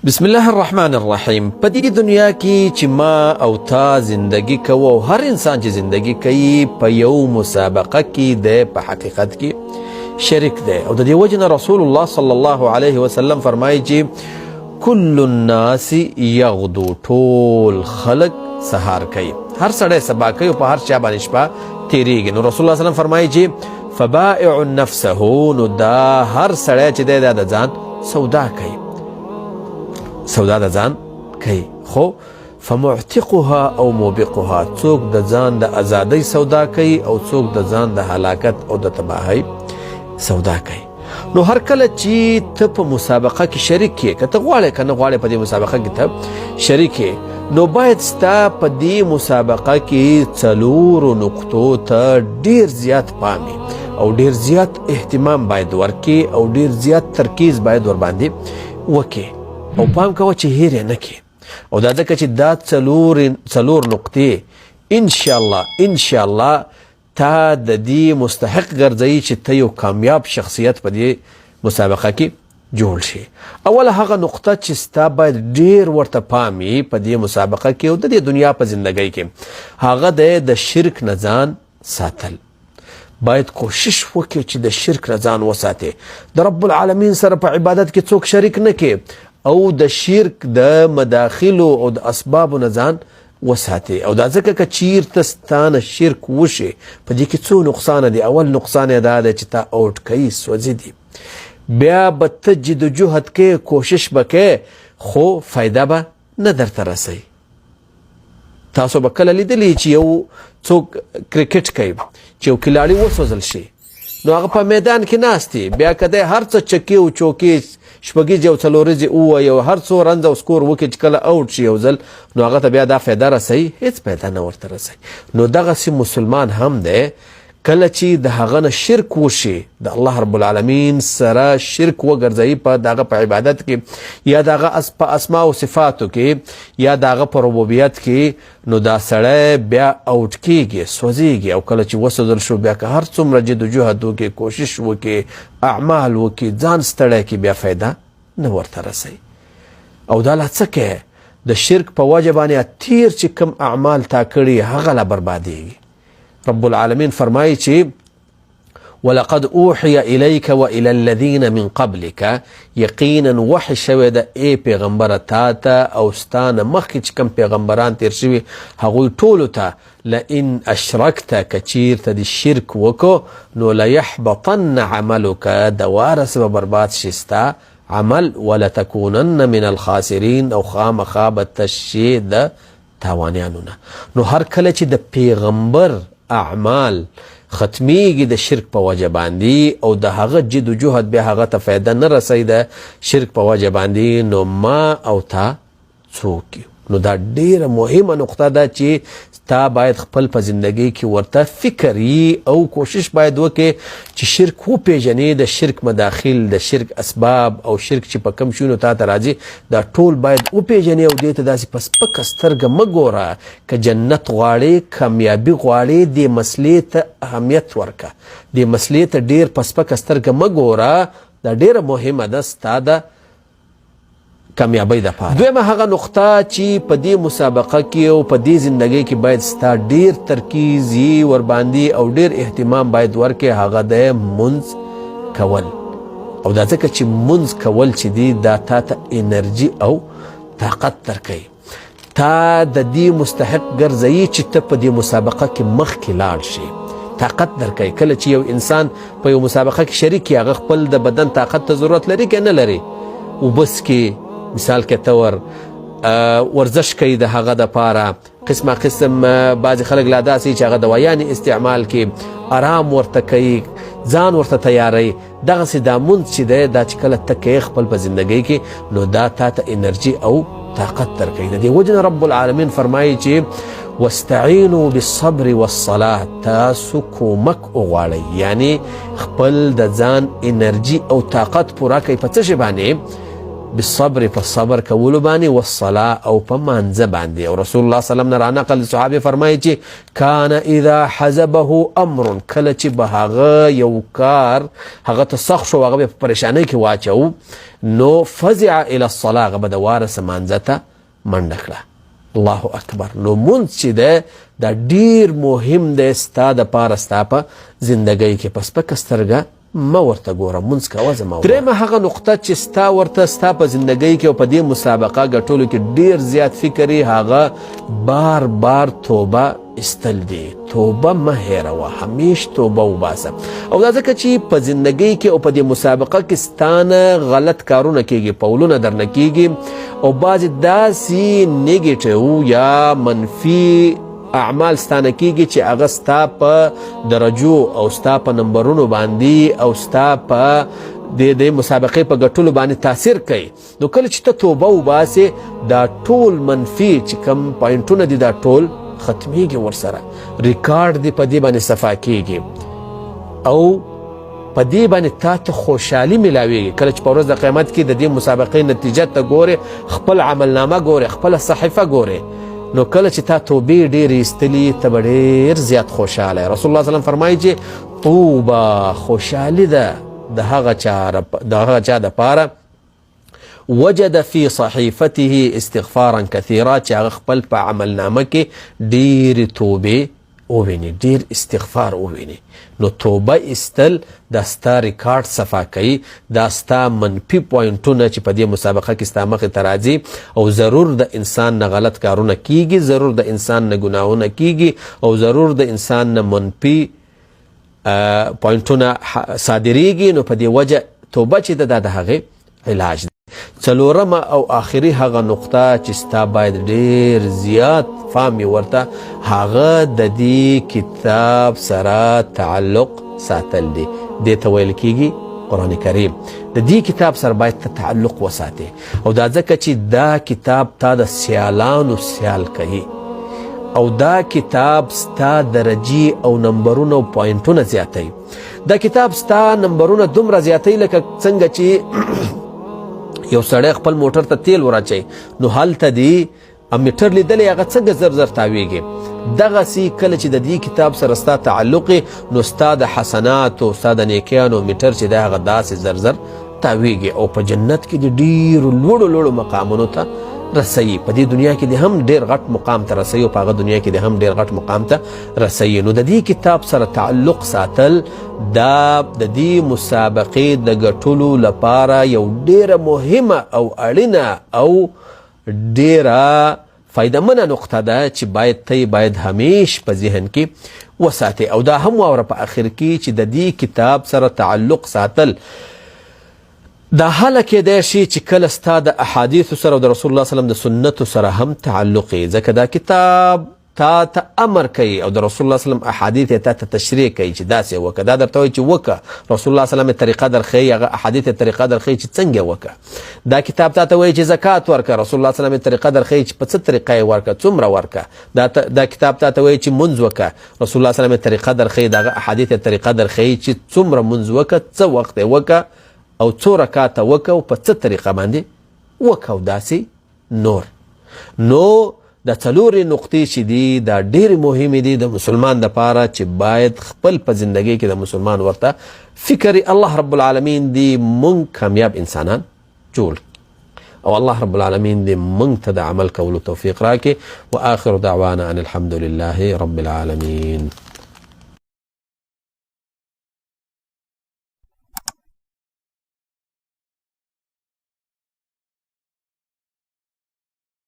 بسم الله الرحمن الرحیم. په دې دنیا کې چې ما او تا زندگی کوو او هر انسان چې زندگی کوي په یو مسابقه کې دی، په حقیقت کې شریک دی. او د دې وجه نه رسول الله صلی الله علیه وسلم فرمایي چې کل الناس یغدو، ټول خلق سهار کوي، هر سړی سبا کوي او په هر چا باندې شپه تیریږي. نو رسول الله صلی الله علیه وسلم فرمایي چې فبائع نفسه، نو دا هر سړی چې دی دا د ځان سودا کوي، سودا د ځان کوي. خو فمعتقها او موبقها، څوک د ځان د ازادۍ سودا کوي او څوک د ځان د هلاکت او د تباهۍ سودا کوي. نو هر کله چې ته په مسابقه کې شریک یې، که ته غواړې که نه غواړې په دې مسابقه کې ته شریک یې، نو باید ستا په دې مسابقه کې 4 نقطو ته ډیر زیات پام او ډیر زیات اهتمام باید ورکې او ډیر زیات ترکیز باید ورباندې وکې او پام کوه چې هیر یې نه کې. او دا ځکه چې دا 4 نقطې انشاءالله تا د دې مستحق ګرځوي چې ته یو کامیاب شخصیت په دې مسابقه کې جوړ شي. اوله هغه نقطه چې ستا باید ډیر ورته پام وي په دې مسابقه کې او د دې دنیا په زندګۍ کې، هغه د شرک نه ځان ساتل. باید کوشش وکړي چې د شرک نه ځان وساتي، د رب العالمین سره په عبادت کې څوک شریک نه کې او د شرک د مداخلو او د اسبابو نه ځان وساتي. او دا ځکه که چیرته ستانه شرک وشي، په دې کې څو نقصانه دي. اول نقصان یې دا دی چې تا اوټ کوي، سوځي، بیا به ته جد و جهد کې کوشش به کوې خو فایده به نه درته رسوي. تاسو به کله لیدلی چې یو څوک کرکټ کوي چې یو کلاړي وسوځل شي، نو هغه په میدان کې ناست دی، بیا که دی هر څه چکې او چوکې شپږیزې او څلوریزې ووایي او هر څو رنز او سکور وکړي چې کله اوټ شي یو ځل، نو هغه ته بیا دا فایده رسوي؟ هېڅ فایده نه ورته رسوي. نو دغسې مسلمان هم دی، کله چې د هغه نه شرک وشي، د الله رب العالمین سره شرک وګرځوي په دغه په عبادت کې یا دغه په اسماء او صفاتو کې یا دغه په ربوبیت کې، نو دا سړی بیا اوټ کېږي، سوځېږي. او کله چې وسوځل شو، بیا که هر څومره جد و جهد وکړي، کوشش وکړي، اعمال وکړي، ځان ستړی کړي، بیا فایده نه ورته رسوي. او دا لا څه کوي؟ د شرک په وجه باندې تیر چې کوم اعمال تا کړي هغه لا بربادېږي. رب العالمین فرمایي چې ولقد اوحي الیک والى الذین من قبلک، یقینا وحی شوی ده ای پیغمبره تا ته او ستانه مخکې چې کوم پیغمبران تیر شوي هغوی ټولو ته، لئن اشرکته، که چیرته د شرک وکړو، نو لیحبطن عملک، دوارس به برباد شي ستا عمل، ولتکونن من الخاسرین، او خامخا به ته شې د تاوانیانو نه. نو هر کله چې د پیغمبر اعمال ختمیږي د شرک په وجه باندې او د هغه جد و جهد بیا هغه ته فایده نه رسوي د شرک په وجه باندې، نو ما او تا څوک یو؟ نو دا ډیره مهمه نقطه ده چې تا باید خپل په زندگی کې ورته فکر او کوشش باید وکړي چې شرک وپېژنې، د شرک مداخل، د شرک اسباب او شرک چې په کم شونو تا ته راځي، دا ټول باید وپېژنې او دې ته داسې په سپکه سترګه مه ګوره. که جنت غواړې، کامیابي غواړې، دې مسلې ته اهمیت ورکه، دې مسلې ته ډیر په سپکه سترګه مه ګوره. دا ډیره مهمه ده ستا د کامیابی د پاره. دویمه هغه نقطه چې په دې مسابقه کې او په دې زندګۍ کې باید ستا ډیر ترکیز یې ورباندې او ډیر اهتمام باید ورکې، هغه د منځ کول. او دا ځکه چې منځ کول چې دی دا تا ته انرژي او طاقت درکوي، تا د دې مستحق ګرځوي چې ته په دې مسابقه کې مخکې لاړ شي، طاقت درکوي. کله چې یو انسان په یو مسابقه کې شریک وي، هغه خپل د بدن طاقت ته ضرورت لري که نه لري؟ وبس کې مثال کې تور ورزش کوي، د هغه د پاره قسمه قسم بعضې خلک لا داسې چې هغه دوایانې استعمال کې آرام ورته کوي، ځان ورته تیاروي. دغسې دا مونځ چې دی دا چې کله ته کوې خپل په زندګۍ کې، نو دا تا ته انرژي او طاقت درکوي. د دې وجه نه رب العالمین فرمایي چې واستعینوا بالصبر والصلاة، تاسو کومک وغواړئ، یعنی خپل د ځان انرژي او طاقت پوره کوي په څه شي باندې؟ بالصبر په صبر کولو باندې والصلاه او په مانځه باندې. او رسول الله صلی الله علیه وسلم نه رانقل صحابه فرمایي چې کان اذا حزبه امر، کله چې به هغه یو کار هغه ته سخت شو، هغه په پریشانی کې واچو، نو فزع الى الصلاه، هغه به د وارث مانځه ته منډه کړه. الله اکبر. نو مونځ چې ده دا ډیر مهم دی ستا دپاره، ستا په زندګۍ کې. په سپکه سترګه ما ورته ګوره، مونځ کوه زما. درېیمه هغه نقطه چې ستا ورته ستا په زندګۍ کې او په دې مسابقه ګټلو کې ډیر زیات فکر یې، هغه بار بار توبه استل دی. توبه مه هېروه، همیش توبه وباسه. او دا ځکه چې په زندګۍ کې او په دې مسابقه کې ستانه غلط کارونه کېږي، پولونه درنه کېږي، او بعضې داسې نیګیټیو یا منفي اعمال ستانه کېږي چې هغه ستا په درجو او ستا په نمبرونو باندې او ستا په د مسابقې په ګټلو باندې تاثیر کوي. نو کله چې ته توبه وباسې، دا ټول منفي چې کم پوینټونه دي دا ټول ختمیږي، ورسره ریکارډ دی په دې باندې صفا کېږي، او په دې باندې تا ته خوشحالي ملاویږي. کله چې په ورځ د قیامت کې د دې مسابقې نتیجه ته ګورې، خپل عملنامه ګورې، خپله صحیفه ګورې، نو کله چې تا توبې ډېرې ایستلي، ته به ډېر زیات خوشحاله. رسول الله صلی الله علیه وسلم فرمایي چې طوبه، خوشحالي ده د هغه چا دپاره وجد فی صحیفته استغفارا کثیرا، چې هغه خپل په عملنامه کې ډېرې توبې وویني، ډېر استغفار وویني. نو توبه ایستل دا ستا ریکارډ صفا کوي، دا ستا منفي پوینټونه چې په دې مسابقه کې ستا مخې ته راځي، او ضرور د انسان نه غلط کارونه کیږي، ضرور د انسان نه ګناهونه کیږي، او ضرور د انسان نه منفي پوینټونه صادریږي. نو په دې وجه توبه چې ده دا د هغې علاج دی. څلورمه او آخري هغه نقطه چې ستا باید ډېر زیات فهم یې ورته، هغه د دې کتاب سره تعلق ساتل دی. دې ته ویل کېږي قرآن کریم. د دې کتاب سره باید ته تعلق وساتې، او دا ځکه چې دا کتاب تا د سیالانو سیال کوي، او دا کتاب ستا درجی او نمبرونه او پوینټونه زیاتوي. دا کتاب ستا نمبرونه دومره زیاتوي لکه څنګه چې یو سړی خپل موټر ته تیل وراچوي، نو هلته دی میټر لیدلی هغه څنګه زر زر تاویږي. دغسې کله چې د دې کتاب سره ستا تعلق نو ستا د حسناتو، ستا د نیکیانو میټر چې دی هغه داسې زر زر تاویږي، او په جنت کې د ډېرو لوړو لوړو مقامونو ته رسوي. په دې دنیا کې د هم ډېر غټ مقام ته رسوي، او په هغه دنیا کې د هم ډېر غټ مقام ته رسوي. نو د دې کتاب سره تعلق ساتل دا د دې مسابقې د ګټلو لپاره یو ډېره مهمه او اړینه او ډېره فایدمنه نقطه ده چې باید همیش په ذهن کې وساتې. او دا هم واوره په آخر کې چې د دې کتاب سره تعلق ساتل دا حاله کېدای شي چې کله ستا د احادیثو سره او د رسول الله صلی الله علیه وسلم د سنتو سره هم تعلق یې، ځکه دا کتاب تا ته امر کوي، او د رسول الله صلی الله علیه وسلم احادیث یې تا ته تشریح کوي چې داسې وکړه، دا درته وایي چې وکړه. رسول الله صلی الله علیه وسلم طریقه درښیي، هغه احادیث یې طریقه درښیي چې څنګه وکړه. دا کتاب تا ته وایي چې زکات ورکړه، رسول الله صلی الله علیه وسلم طریقه درښیي چې په څه طریقه یې ورکړه، څومره ورکړه. دا کتاب تا ته وایي چې منځ وکړه، رسول الله صلی الله علیه وسلم طریقه درښیي، د هغه احادیث یې طریقه درښیي چې څومره منځ وکړه، څه وخت یې وکړه، او څو رکاته وکړه، او په څه طریقه باندې وکړه، او داسې نور. نو دا څلورې نقطې چې دي دا ډېرې مهمې دي د مسلمان دپاره، چې باید خپل په زندګۍ کې د مسلمان ورته فکر. الله رب العالمین دې مونږ کامیاب انسانان جوړ، او الله رب العالمین دې مونږ ته د عمل کولو توفیق راکړي. و آخر دعوانا ان الحمد لله رب العالمین.